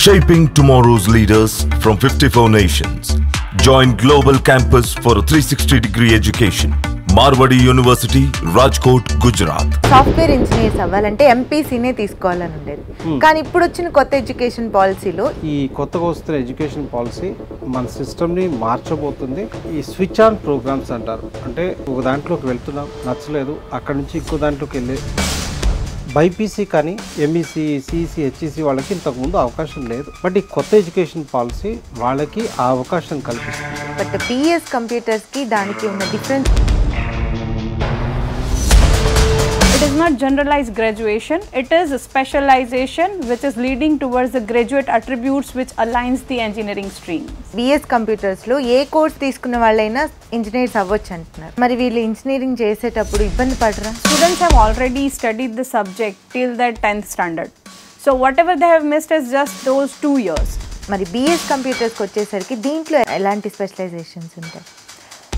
Shaping tomorrow's leaders from 54 nations. Join Global Campus for a 360-degree education. Marwadi university, Rajkot, Gujarat. Software engineers అవ్వాలంటే ఎంపీసీనే తీసుకోవాలని ఉండేది. కానీ ఇప్పుడు వచ్చిన కొత్త ఎడ్యుకేషన్ పాలసీలో ఈ కొత్తగా వస్తున్న ఎడ్యుకేషన్ పాలసీ మన సిస్టమ్ని మార్చబోతుంది. ఈ స్విచ్ ఆన్ ప్రోగ్రామ్స్ అంటారు. అంటే ఒక దాంట్లోకి వెళ్తున్నాం, నచ్చలేదు, అక్కడి నుంచి ఇంకో దాంట్లోకి వెళ్ళే బైపీసీ కానీ ఎంఈసీ, సిఈసీ, హెచ్ఈసీ వాళ్ళకి ఇంతకుముందు అవకాశం లేదు. బట్ ఈ కొత్త ఎడ్యుకేషన్ పాలసీ వాళ్ళకి ఆ అవకాశం కల్పిస్తుంది. బట్ పిఎస్ కంప్యూటర్స్కి దానికి ఉన్న difference, it is not generalized graduation, it is a specialization which is leading towards the graduate attributes which aligns the engineering stream. BS కంప్యూటర్స్లో ఏ కోర్స్ తీసుకున్న వాళ్ళైనా ఇంజనీర్స్ అవ్వచ్చు అంటున్నారు. మరి వీళ్ళు ఇంజనీరింగ్ చేసేటప్పుడు ఇబ్బంది పడరా? Students have already studied the subject till their 10th standard. So whatever they have missed is just those 2 years. మరి బిఎస్ కంప్యూటర్స్కి వచ్చేసరికి దీంట్లో ఎలాంటి స్పెషలైజేషన్స్ ఉంటాయి?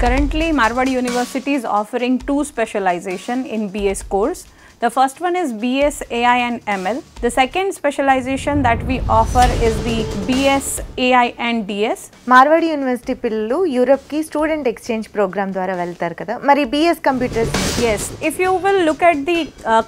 Currently, Marwadi University is offering 2 specialization in BS course. The first one is BS AI and ML. The second specialization that we offer is the BS AI and DS. Marwadi university పిల్లలు యూరోప్కి student exchange program ద్వారా వెళ్తారు కదా, మరి BS computers? Yes, if you will look at the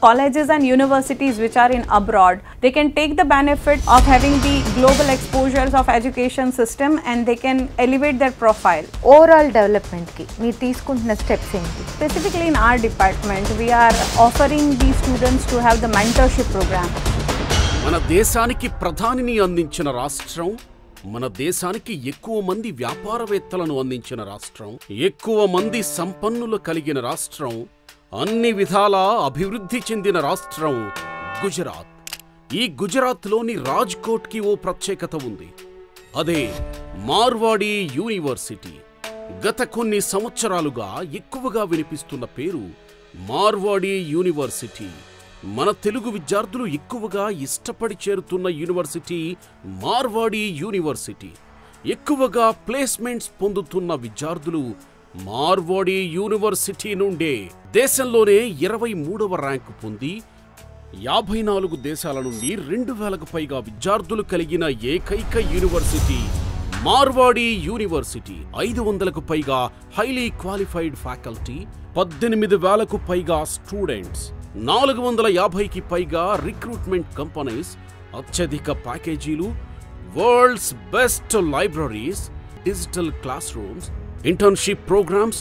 colleges and universities which are in abroad, they can take the benefit of having the global exposures of education system and they can elevate their profile. Overall డెవలప్మెంట్కి మీరు తీసుకుంటున్న steps ఏంటి? Specifically in our department, we are offering these students to have the mentorship program. మన దేశానికి ప్రధానిని అందించిన రాష్ట్రం, మన దేశానికి ఎక్కువ మంది వ్యాపారవేత్తలను అందించిన రాష్ట్రం, ఎక్కువ మంది సంపన్నులు కలిగిన రాష్ట్రం, అన్ని విధాలా అభివృద్ధి చెందిన రాష్ట్రం గుజరాత్. ఈ గుజరాత్లోని రాజ్కోట్కి ఓ ప్రత్యేకత ఉంది. అదే మార్వాడి యూనివర్సిటీ. గత కొన్ని సంవత్సరాలుగా ఎక్కువగా వినిపిస్తున్న పేరు మార్వాడి యూనివర్సిటీ. మన తెలుగు విద్యార్థులు ఎక్కువగా ఇష్టపడి చేరుతున్న యూనివర్సిటీ మార్వాడి యూనివర్సిటీ. ఎక్కువగా ప్లేస్మెంట్స్ పొందుతున్న విద్యార్థులు మార్వాడి యూనివర్సిటీ నుండే. దేశంలోనే 23వ ర్యాంకు పొంది 54 దేశాల నుండి 2000కు పైగా విద్యార్థులు కలిగిన ఏకైక యూనివర్సిటీ మార్వాడి యూనివర్సిటీ. 500కు పైగా హైలీ క్వాలిఫైడ్ ఫ్యాకల్టీ, 18,000కు పైగా స్టూడెంట్స్, 450కి పైగా రిక్రూట్మెంట్ కంపెనీస్, అత్యధిక ప్యాకేజీలు, world's best libraries, digital classrooms, internship programmes,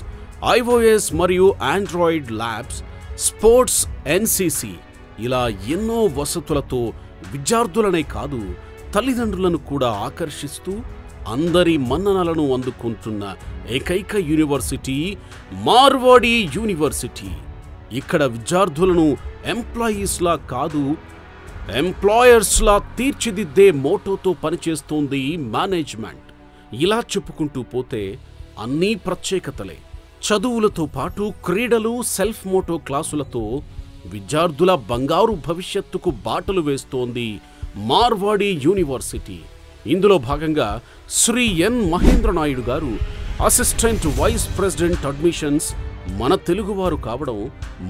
iOS మరియు ఆండ్రాయిడ్ ల్యాబ్స్, స్పోర్ట్స్, ఎన్సిసి, ఇలా ఎన్నో వసతులతో విద్యార్థులనే కాదు తల్లిదండ్రులను కూడా ఆకర్షిస్తూ అందరి మన్ననలను అందుకుంటున్న ఏకైక యూనివర్సిటీ మార్వాడి యూనివర్సిటీ. ఇక్కడ విద్యార్థులను ఎంప్లాయీస్లా కాదు ఎంప్లాయర్స్లా తీర్చిదిద్దే మోటోతో పనిచేస్తోంది మేనేజ్మెంట్. ఇలా చెప్పుకుంటూ పోతే అన్నీ ప్రత్యేకతలే. చదువులతో పాటు క్రీడలు, సెల్ఫ్ మోటో క్లాసులతో విద్యార్థుల బంగారు భవిష్యత్తుకు బాటలు వేస్తోంది మార్వాడి యూనివర్సిటీ. ఇందులో భాగంగా శ్రీ ఎన్ మహేంద్ర నాయుడు గారు అసిస్టెంట్ వైస్ ప్రెసిడెంట్ అడ్మిషన్స్ మన తెలుగువారు కావడం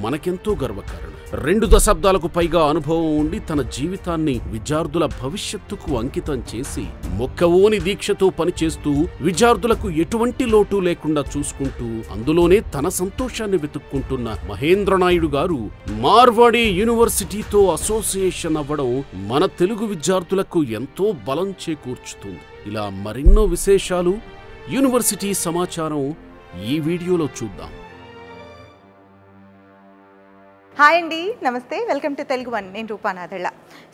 మనకెంతో గర్వకారణం. 2 దశాబ్దాలకు పైగా అనుభవం ఉండి తన జీవితాన్ని విద్యార్థుల భవిష్యత్తుకు అంకితం చేసి మొక్కవోని దీక్షతో పనిచేస్తూ విద్యార్థులకు ఎటువంటి లోటు లేకుండా చూసుకుంటూ అందులోనే తన సంతోషాన్ని వెతుక్కుంటున్న మహేంద్ర నాయుడు గారు మార్వాడి యూనివర్సిటీతో అసోసియేషన్ అవ్వడం మన తెలుగు విద్యార్థులకు ఎంతో బలం చేకూర్చుతుంది. ఇలా మరెన్నో విశేషాలు, యూనివర్సిటీ సమాచారం ఈ వీడియోలో చూద్దాం. హాయ్ అండి, నమస్తే, వెల్కమ్ టు తెలుగు వన్. నేను రూపానాథళ్ళ.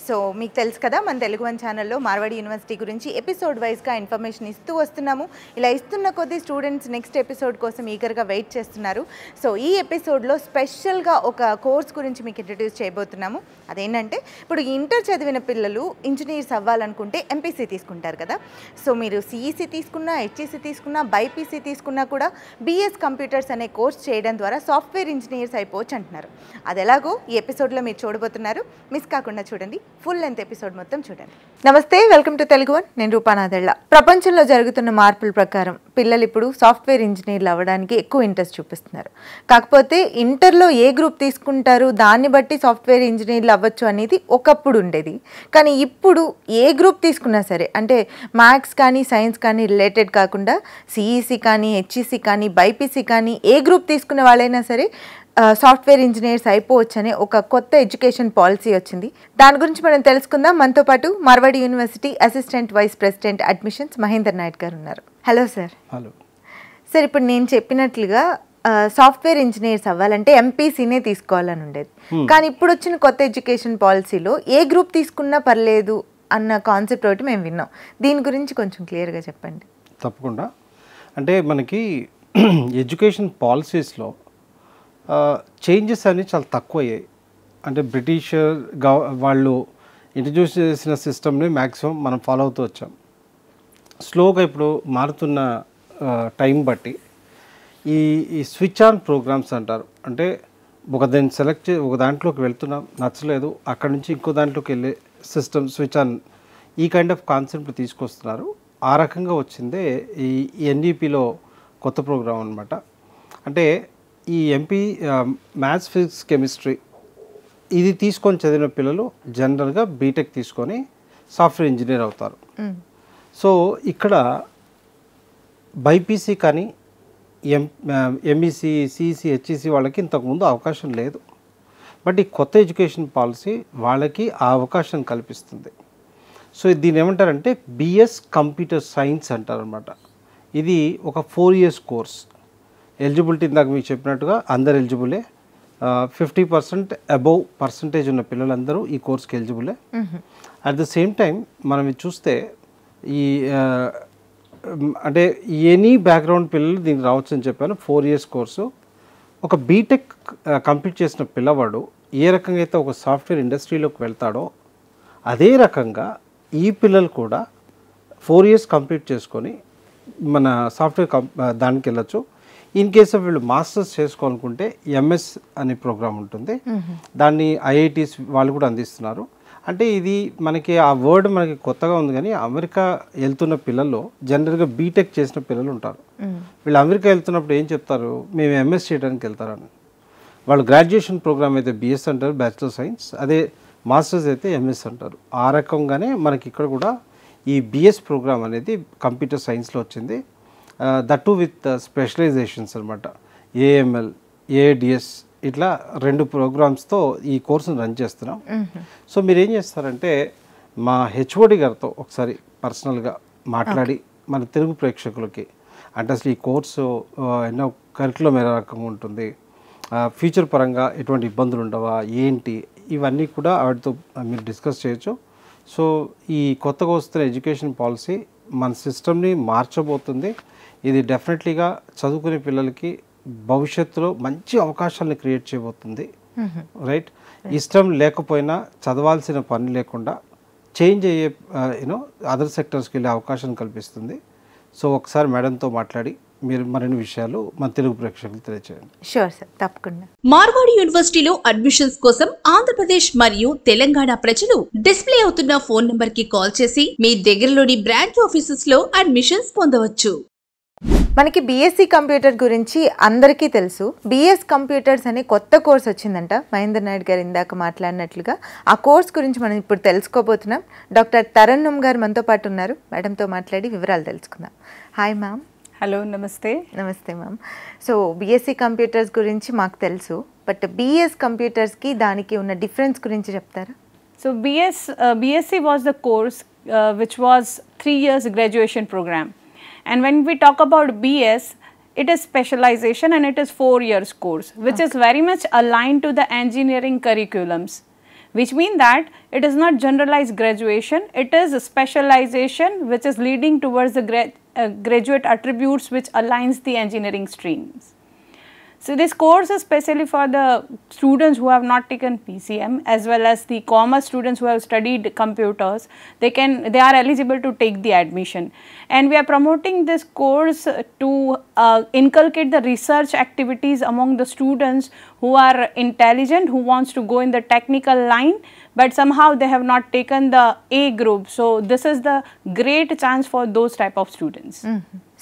సో మీకు తెలుసు కదా, మన తెలుగు వన్ ఛానల్లో మార్వాడి యూనివర్సిటీ గురించి ఎపిసోడ్ వైజ్గా ఇన్ఫర్మేషన్ ఇస్తూ వస్తున్నాము. ఇలా ఇస్తున్న కొద్దీ స్టూడెంట్స్ నెక్స్ట్ ఎపిసోడ్ కోసం ఈగర్గా వెయిట్ చేస్తున్నారు. సో ఈ ఎపిసోడ్లో స్పెషల్గా ఒక కోర్స్ గురించి మీకు ఇంట్రడ్యూస్ చేయబోతున్నాము. అదేంటంటే, ఇప్పుడు ఇంటర్ చదివిన పిల్లలు ఇంజనీర్స్ అవ్వాలనుకుంటే ఎంపీసీ తీసుకుంటారు కదా. సో మీరు సిఈసీ తీసుకున్నా, హెచ్ఈసీ తీసుకున్నా, బైపీసీ తీసుకున్నా కూడా బిఎస్ కంప్యూటర్స్ అనే కోర్స్ చేయడం ద్వారా సాఫ్ట్వేర్ ఇంజనీర్స్ అయిపోవచ్చు అంటున్నారు. అది ఎలాగో ఈ ఎపిసోడ్లో మీరు చూడబోతున్నారు. మిస్ కాకుండా చూడండి, ఫుల్ లెంత్ ఎపిసోడ్ మొత్తం చూడండి. నమస్తే, వెల్కమ్ టు తెలుగు వన్. నేను రూపానాథెళ్ళ. ప్రపంచంలో జరుగుతున్న మార్పుల ప్రకారం పిల్లలు ఇప్పుడు సాఫ్ట్వేర్ ఇంజనీర్లు అవ్వడానికి ఎక్కువ ఇంట్రెస్ట్ చూపిస్తున్నారు. కాకపోతే ఇంటర్లో ఏ గ్రూప్ తీసుకుంటారు దాన్ని బట్టి సాఫ్ట్వేర్ ఇంజనీర్లు అవ్వచ్చు అనేది ఒకప్పుడు ఉండేది. కానీ ఇప్పుడు ఏ గ్రూప్ తీసుకున్నా సరే, అంటే మ్యాథ్స్ కానీ సైన్స్ కానీ రిలేటెడ్ కాకుండా సిఈసి కానీ హెచ్ఈసి కానీ బైపీసీ కానీ ఏ గ్రూప్ తీసుకున్న వాళ్ళైనా సరే సాఫ్ట్వేర్ ఇంజనీర్స్ అయిపోవచ్చు అనే ఒక కొత్త ఎడ్యుకేషన్ పాలసీ వచ్చింది. దాని గురించి మనం తెలుసుకుందాం. మనతో పాటు Marwadi university assistant vice president admissions Mahender Naik గారు ఉన్నారు. Hello sir. హలో సార్, ఇప్పుడు నేను చెప్పినట్లుగా సాఫ్ట్వేర్ ఇంజనీర్స్ అవ్వాలంటే ఎంపీసీనే తీసుకోవాలని ఉండేది. కానీ ఇప్పుడు వచ్చిన కొత్త ఎడ్యుకేషన్ పాలసీలో ఏ గ్రూప్ తీసుకున్నా పర్లేదు అన్న కాన్సెప్ట్ ఒకటి మేము విన్నాం. దీని గురించి కొంచెం క్లియర్గా చెప్పండి. తప్పకుండా. అంటే మనకి ఎడ్యుకేషన్ పాలసీస్లో చేంజెస్ అనేవి చాలా తక్కువ అయ్యాయి. అంటే బ్రిటిష్ వాళ్ళు ఇంట్రడ్యూస్ చేసిన సిస్టమ్ని మ్యాక్సిమం మనం ఫాలో అవుతూ వచ్చాం. స్లోగా ఇప్పుడు మారుతున్న టైం బట్టి ఈ స్విచ్ ఆన్ ప్రోగ్రామ్స్ అంటారు. అంటే దాన్ని సెలెక్ట్ ఒక దాంట్లోకి వెళ్తున్నాం, నచ్చలేదు, అక్కడ నుంచి ఇంకో దాంట్లోకి వెళ్ళే సిస్టమ్ స్విచ్ ఆన్, ఈ కైండ్ ఆఫ్ కాన్సెప్ట్ తీసుకొస్తున్నారు. ఆ రకంగా వచ్చిందే ఈ ఎన్ఈపిలో కొత్త ప్రోగ్రాం అనమాట. అంటే ఈ ఎంపీ మ్యాథ్స్, ఫిజిక్స్, కెమిస్ట్రీ ఇది తీసుకొని చదివిన పిల్లలు జనరల్గా బీటెక్ తీసుకొని సాఫ్ట్వేర్ ఇంజనీర్ అవుతారు. సో ఇక్కడ బైపీసీ కానీ ఎంఈసీ, సిఈసీ, హెచ్ఈసీ వాళ్ళకి ఇంతకుముందు అవకాశం లేదు. బట్ ఈ కొత్త ఎడ్యుకేషన్ పాలసీ వాళ్ళకి ఆ అవకాశం కల్పిస్తుంది. సో దీన్ని ఏమంటారంటే బిఎస్ కంప్యూటర్ సైన్స్ అంటారనమాట. ఇది ఒక 4 years కోర్స్. ఎలిజిబిలిటీ ఇందాక మీకు చెప్పినట్టుగా అందరు ఎలిజిబులే. 50% అబౌవ్ పర్సంటేజ్ ఉన్న పిల్లలందరూ ఈ కోర్స్కి ఎలిజిబులే. అట్ ద సేమ్ టైం మనం ఇది చూస్తే ఈ అంటే ఎనీ బ్యాక్గ్రౌండ్ పిల్లలు దీనికి రావచ్చు అని చెప్పాను. 4 years కోర్సు. ఒక బీటెక్ కంప్లీట్ చేసిన పిల్లవాడు ఏ రకంగా అయితే ఒక సాఫ్ట్వేర్ ఇండస్ట్రీలోకి వెళ్తాడో అదే రకంగా ఈ పిల్లలు కూడా 4 years కంప్లీట్ చేసుకొని మన సాఫ్ట్వేర్ దానికి వెళ్ళచ్చు. ఇన్ కేస్ ఆఫ్ వీళ్ళు మాస్టర్స్ చేసుకోవాలనుకుంటే ఎంఎస్ అనే ప్రోగ్రామ్ ఉంటుంది. దాన్ని ఐఐటీస్ వాళ్ళు కూడా అందిస్తున్నారు. అంటే ఇది మనకి ఆ వర్డ్ మనకి కొత్తగా ఉంది, కానీ అమెరికా వెళ్తున్న పిల్లల్లో జనరల్గా బీటెక్ చేసిన పిల్లలు ఉంటారు. వీళ్ళు అమెరికా వెళ్తున్నప్పుడు ఏం చెప్తారు, మేము ఎంఎస్ చేయడానికి వెళ్తారని. వాళ్ళు గ్రాడ్యుయేషన్ ప్రోగ్రామ్ అయితే బిఎస్ అంటారు, బ్యాచిలర్ సైన్స్. అదే మాస్టర్స్ అయితే ఎంఎస్ అంటారు. ఆ రకంగానే మనకి ఇక్కడ కూడా ఈ బిఎస్ ప్రోగ్రామ్ అనేది కంప్యూటర్ సైన్స్లో వచ్చింది. దట్ టు విత్ స్పెషలైజేషన్స్ అనమాట. ఏఎంఎల్, ఏడిఎస్ ఇట్లా 2 ప్రోగ్రామ్స్తో ఈ కోర్సును రన్ చేస్తున్నాం. సో మీరు ఏం చేస్తారంటే మా హెచ్ఓడి గారితో ఒకసారి పర్సనల్గా మాట్లాడి మన తెలుగు ప్రేక్షకులకి అంటే అసలు ఈ కోర్సు ఎన్నో కరికులం ఏ రకంగా ఉంటుంది, ఫ్యూచర్ పరంగా ఎటువంటి ఇబ్బందులు ఉండవా ఏంటి, ఇవన్నీ కూడా వాటితో మీరు డిస్కస్ చేయొచ్చు. సో ఈ కొత్తగా వస్తున్న ఎడ్యుకేషన్ పాలసీ మన సిస్టమ్ని మార్చబోతుంది. ఇది డెఫినెట్లీగా చదువుకునే పిల్లలకి భవిష్యత్తులో మంచి అవకాశాలను క్రియేట్ చేయబోతుంది. రైట్, ఇష్టం లేకపోయినా చదవాల్సిన పని లేకుండా చేంజ్ అయ్యే అదర్ సెక్టర్స్కి వెళ్ళే అవకాశం కల్పిస్తుంది. సో ఒకసారి మేడంతో మాట్లాడి మీరు మరిన్ని విషయాలు మన తెలుగు ప్రేక్షకులు తెలియజేయండి. షూర్ సార్, తప్పకుండా. మార్వాడి యూనివర్సిటీలో అడ్మిషన్స్ కోసం ఆంధ్రప్రదేశ్ మరియు తెలంగాణ ప్రజలు డిస్ప్లే అవుతున్న ఫోన్ నంబర్ కి కాల్ చేసి మీ దగ్గరలోని బ్రాంచ్ ఆఫీసెస్ లో అడ్మిషన్స్ పొందవచ్చు. మనకి బీఎస్సీ కంప్యూటర్ గురించి అందరికీ తెలుసు. బిఎస్ కంప్యూటర్స్ అనే కొత్త కోర్స్ వచ్చిందంట. మహేందర్ నాయుడు గారు ఇందాక మాట్లాడినట్లుగా ఆ కోర్స్ గురించి మనం ఇప్పుడు తెలుసుకోబోతున్నాం. డాక్టర్ తరన్నుమ్ గారు మనతో పాటు ఉన్నారు. మేడంతో మాట్లాడి వివరాలు తెలుసుకుందాం. Hi ma'am. హలో, నమస్తే. నమస్తే మ్యామ్. సో బీఎస్సీ కంప్యూటర్స్ గురించి మాకు తెలుసు, బట్ బిఎస్ కంప్యూటర్స్కి దానికి ఉన్న డిఫరెన్స్ గురించి చెప్తారా? So BSc was the course which was 3 years graduation program. And when we talk about BS, it is specialization and it is 4 years course, which is very much aligned to the engineering curriculums, which mean that it is not generalized graduation, it is a specialization which is leading towards the graduate attributes which aligns the engineering streams. So this course is specially for the students who have not taken PCM, as well as the commerce students who have studied computers. They are eligible to take the admission, and we are promoting this course to inculcate the research activities among the students who are intelligent, who wants to go in the technical line, but somehow they have not taken the A group. So this is the great chance for those type of students.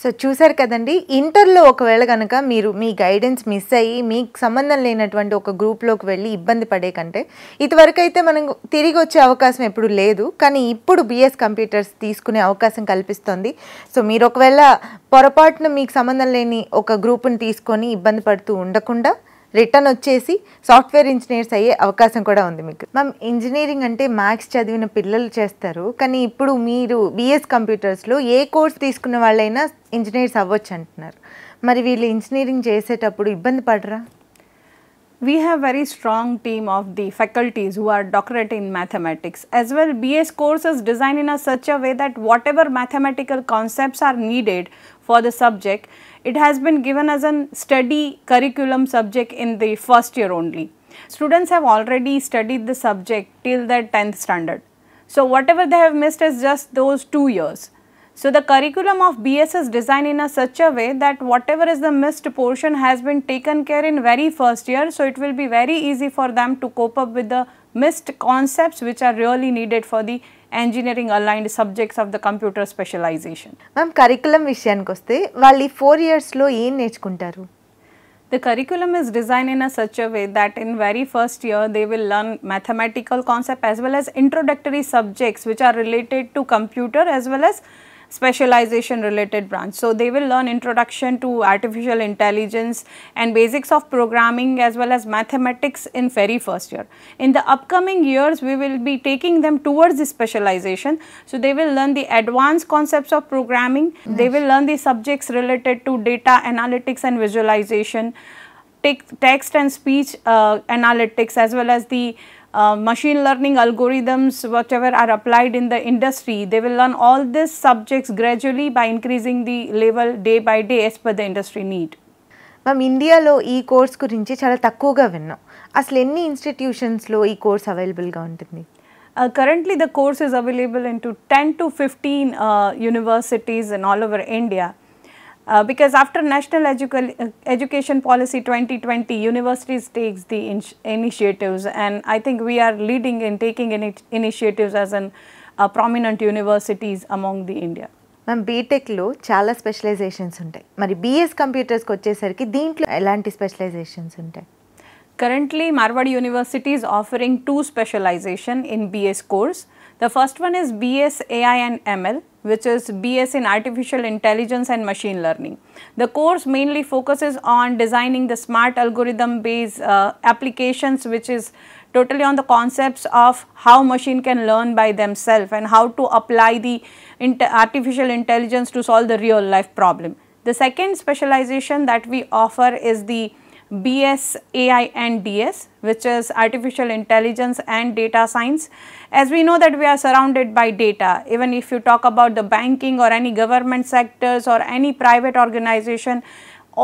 So చూసారు కదండి, ఇంటర్లో ఒకవేళ కనుక మీరు మీ guidance miss అయ్యి మీకు సంబంధం లేనటువంటి ఒక గ్రూప్లోకి వెళ్ళి ఇబ్బంది పడే కంటే, ఇదివరకు అయితే మనం తిరిగి వచ్చే అవకాశం ఎప్పుడు లేదు, కానీ ఇప్పుడు బిఎస్ కంప్యూటర్స్ తీసుకునే అవకాశం కల్పిస్తుంది. సో మీరు ఒకవేళ పొరపాటున మీకు సంబంధం లేని ఒక గ్రూప్ని తీసుకొని ఇబ్బంది పడుతూ ఉండకుండా రిటర్న్ వచ్చేసి సాఫ్ట్వేర్ ఇంజనీర్స్ అయ్యే అవకాశం కూడా ఉంది మీకు. మ్యామ్, ఇంజనీరింగ్ అంటే మ్యాథ్స్ చదివిన పిల్లలు చేస్తారు, కానీ ఇప్పుడు మీరు బిఎస్ కంప్యూటర్స్లో ఏ కోర్స్ తీసుకున్న వాళ్ళైనా ఇంజనీర్స్ అవ్వచ్చు అంటున్నారు. మరి వీళ్ళు ఇంజనీరింగ్ చేసేటప్పుడు ఇబ్బంది పడరా? We have very strong team of the faculties who are doctorate in mathematics. As well, BS course is designed in a such a way that whatever mathematical concepts are needed for the subject, it has been given as a study curriculum subject in the first year only. Students have already studied the subject till their 10th standard. So whatever they have missed is just those 2 years. So the curriculum of BS is designed in a such a way that whatever is the missed portion has been taken care in very first year. So it will be very easy for them to cope up with the missed concepts which are really needed for the engineering aligned subjects of the computer specialization. Ma'am, curriculum విషయానికి వస్తే వాళ్ళు ఈ 4 yearsలో ఏం నేర్చుకుంటారు? The curriculum is designed in a such a way that in very first year they will learn mathematical concept as well as introductory subjects which are related to computer as well as specialization related branch. So they will learn introduction to artificial intelligence and basics of programming as well as mathematics in very first year. In the upcoming years we will be taking them towards the specialization. So they will learn the advanced concepts of programming. They will learn the subjects related to data analytics and visualization, text and speech analytics, as well as the machine learning algorithms whatever are applied in the industry. They will learn all these subjects gradually by increasing the level day by day as per the industry need. Ma'am, ఇండియాలో ఈ course గురించి చాలా తక్కువగా విన్నాం. అసలు ఎన్ని ఇన్స్టిట్యూషన్స్లో ఈ course అవైలబుల్గా ఉంటుంది? Currently the course is available into 10 to 15 universities in all over India. Because after National Education Policy 2020, universities takes the initiatives, and I think we are leading in taking initiatives as an prominent universities among the India. Ma'am, బీటెక్లో చాలా specialisations ఉంటాయి, మరి BS కంప్యూటర్స్కి వచ్చేసరికి దీంట్లో ఎలాంటి specialisations ఉంటాయి? Currently, Marwadi University is offering 2 specialization in BS course. The first one is BS AI and ML, which is BS in Artificial Intelligence and Machine Learning. The course mainly focuses on designing the smart algorithm based applications, which is totally on the concepts of how machine can learn by themselves and how to apply the artificial intelligence to solve the real life problem. The second specialization that we offer is the BS AI and DS, which is Artificial Intelligence and Data Science. As we know that we are surrounded by data, even if you talk about the banking or any government sectors or any private organization,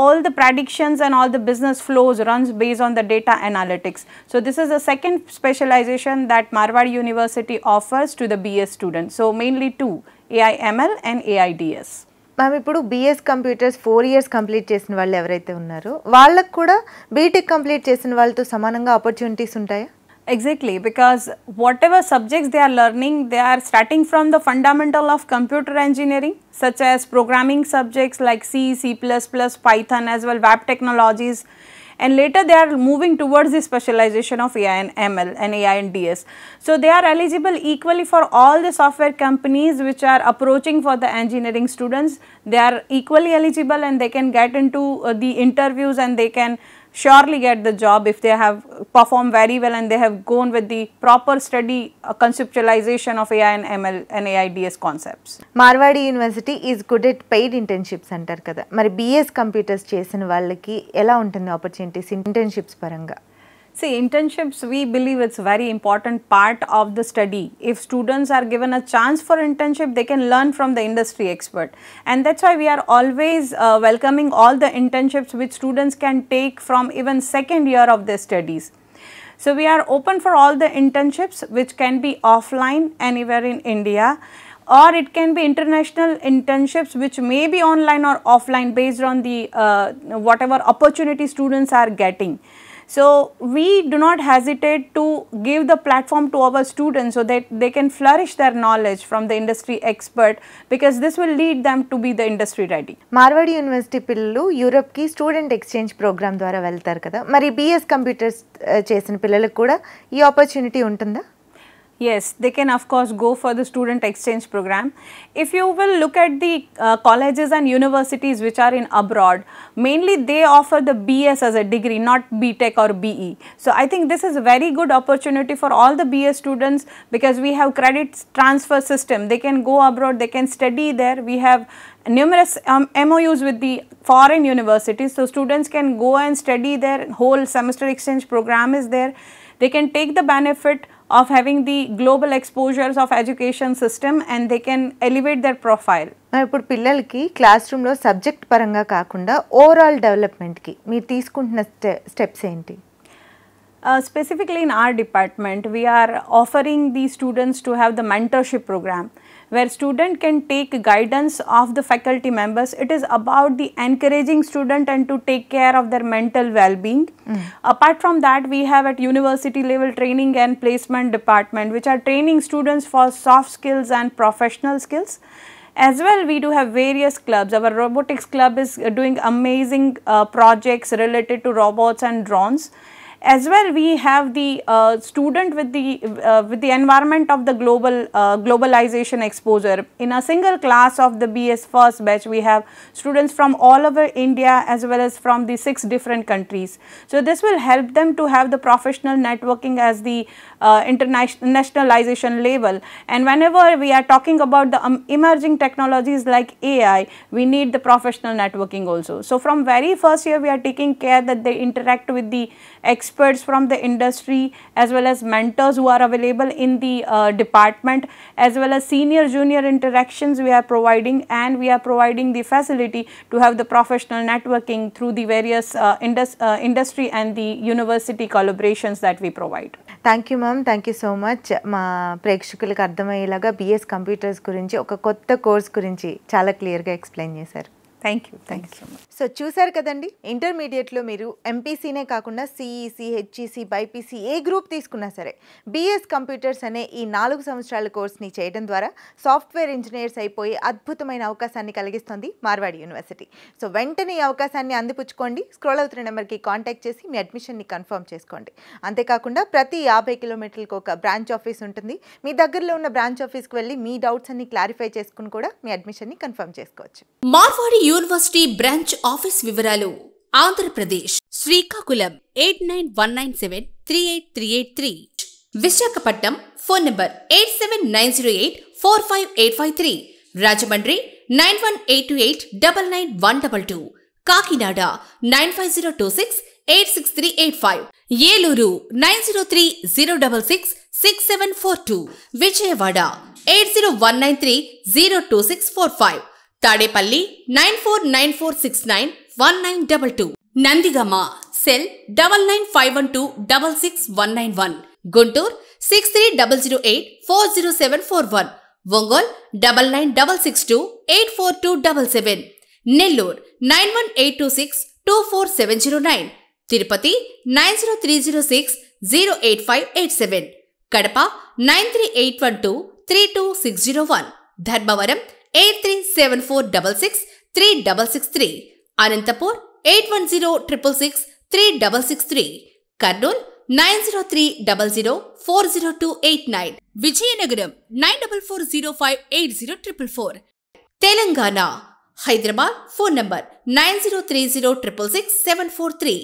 all the predictions and all the business flows runs based on the data analytics. So this is the second specialization that Marwadi University offers to the BS students. So mainly 2, AI ML and AI DS. Ma'am, ఇప్పుడు BS computers 4 years complete చేసిన వాళ్ళు ఎవరైతే ఉన్నారో వాళ్ళకు కూడా BTech complete చేసిన వాళ్ళతో సమానంగా ఆపర్చునిటీస్ ఉంటాయా? Exactly, because whatever subjects they are learning, they are starting from the fundamental of computer engineering, such as programming subjects like C, C++, Python, as well web technologies, and later they are moving towards the specialization of AI and ML and AI and DS. So they are eligible equally for all the software companies which are approaching for the engineering students. They are equally eligible and they can get into the interviews and they can surely get the job if they have performed very well and they have gone with the proper study conceptualization of AI and ML and AI DS concepts. Marwadi university is good at paid internships అంటారు కదా, మరి BS computers చేసిన వాళ్ళకి ఎలా ఉంటుంది opportunities internships పరంగా? See, internships, we believe it's a very important part of the study. If students are given a chance for internship, they can learn from the industry expert. And that's why we are always welcoming all the internships which students can take from even second year of their studies. So we are open for all the internships which can be offline anywhere in India, or it can be international internships which may be online or offline based on the whatever opportunity students are getting. So we do not hesitate to give the platform to our students so that they can flourish their knowledge from the industry expert, because this will lead them to be the industry ready. Marwadi university పిల్లలు యూరప్కి student exchange program ద్వారా వెళ్తారు కదా, మరి BS computers చేసిన పిల్లలకు కూడా ఈ ఆపర్చునిటీ ఉంటుందా? Yes, they can of course go for the student exchange program. If you will look at the colleges and universities which are in abroad, mainly they offer the BS as a degree, not BTech or BE. So I think this is a very good opportunity for all the BS students, because we have credit transfer system. They can go abroad, they can study there. We have numerous MOUs with the foreign universities, so students can go and study there. Whole semester exchange program is there. They can take the benefit of having the global exposures of education system, and they can elevate their profile. మరి ఇప్పుడు పిల్లలకి class రూమ్లో subject పరంగా కాకుండా overall డెవలప్మెంట్కి మీరు తీసుకుంటున్న steps ఏంటి? Specifically in our department, we are offering the students to have the mentorship program, where student can take guidance of the faculty members. It is about the encouraging student and to take care of their mental well-being. Apart from that, we have at university level training and placement department, which are training students for soft skills and professional skills. As well, we do have various clubs. Our robotics club is doing amazing projects related to robots and drones. As well, we have the student with the environment of the globalization exposure. In a single class of the BS first batch, we have students from all over India as well as from the 6 different countries. So this will help them to have the professional networking as the internationalization level. And whenever we are talking about the emerging technologies like AI, we need the professional networking also. So from very first year, we are taking care that they interact with the experts from the industry, as well as mentors who are available in the department, as well as senior junior interactions we are providing, and we are providing the facility to have the professional networking through the various industry and the university collaborations that we provide. Thank you ma'am, thank you so much. మా ప్రేక్షకులకు అర్థమయ్యేలాగా BS computers గురించి, ఒక కొత్త course గురించి చాలా క్లియర్గా explain చేశారు. Thank you so much. So చూసారు కదండి, ఇంటర్మీడియట్లో మీరు ఎంపీసీనే కాకుండా సిఈసి, హెచ్ఈసి, బైపీసీ ఏ గ్రూప్ తీసుకున్నా సరే బిఎస్ కంప్యూటర్స్ అనే ఈ 4 సంవత్సరాల కోర్స్ని చేయడం ద్వారా సాఫ్ట్వేర్ ఇంజనీర్స్ అయిపోయి అద్భుతమైన అవకాశాన్ని కలిగిస్తుంది మార్వాడి యూనివర్సిటీ. సో వెంటనే ఈ అవకాశాన్ని అందిపుచ్చుకోండి. స్క్రోల్ అవుతున్న నెంబర్కి కాంటాక్ట్ చేసి మీ అడ్మిషన్ని కన్ఫర్మ్ చేసుకోండి. అంతేకాకుండా ప్రతి 50 కిలోమీటర్లకు ఒక బ్రాంచ్ ఆఫీస్ ఉంటుంది. మీ దగ్గరలో ఉన్న బ్రాంచ్ ఆఫీస్కి వెళ్ళి మీ డౌట్స్ అన్ని క్లారిఫై చేసుకుని కూడా మీ అడ్మిషన్ని కన్ఫర్మ్ చేసుకోవచ్చు. మార్వాడి యూనివర్సిటీ బ్రాంచ్ ఆఫీస్ వివరాలు: Andhra Pradesh, Srikakulam 8919738383, Visakhapatnam phone number 8790845853, Rajahmundry 9182899122, Kakinada 9502686385, Eluru 9030666742, Vijayawada 8019302645, Tadepalli 9494691922, Nandigama cell 9951266191, Guntur 6300840741, Ongole 9966284277, Nellore 9182624709, Tirupati 9030608587, Kadapa 9381232601, Dharmavaram 8374663663, Anantapur 8106663663, Kurnool 9030040289, Vizianagaram 9440580444, Telangana Hyderabad phone number 9030666743,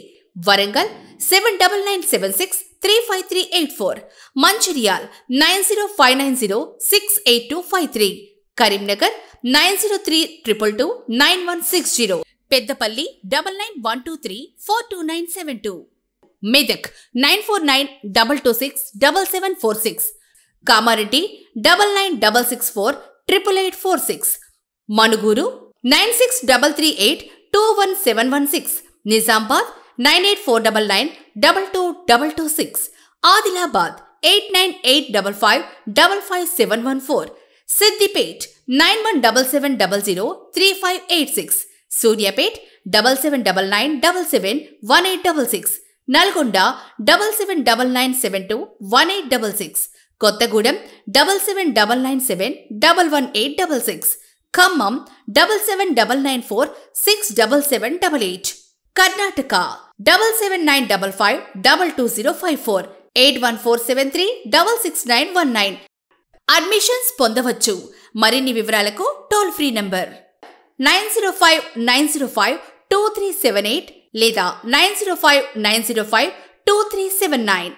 Warangal 7997635384, Mancherial 90590682553, Karimnagar 9032229160, Peddapalli 9912342972. Medak 9492267746, Kamareddy 9966488846, Manuguru 9633821716, Nizamabad 9849922226, Adilabad 8985555714, Siddipet 9177003586, Suryapet 7799771866, Nalgonda 7799721866, Kothagudem 7799711866, Khammam 7799467788, Karnataka 7795522054, 8147366919. Admissions పొందవచ్చు. మరిన్ని వివరాలకు టోల్ ఫ్రీ నంబర్ 9059052378 లేదా 9059052379.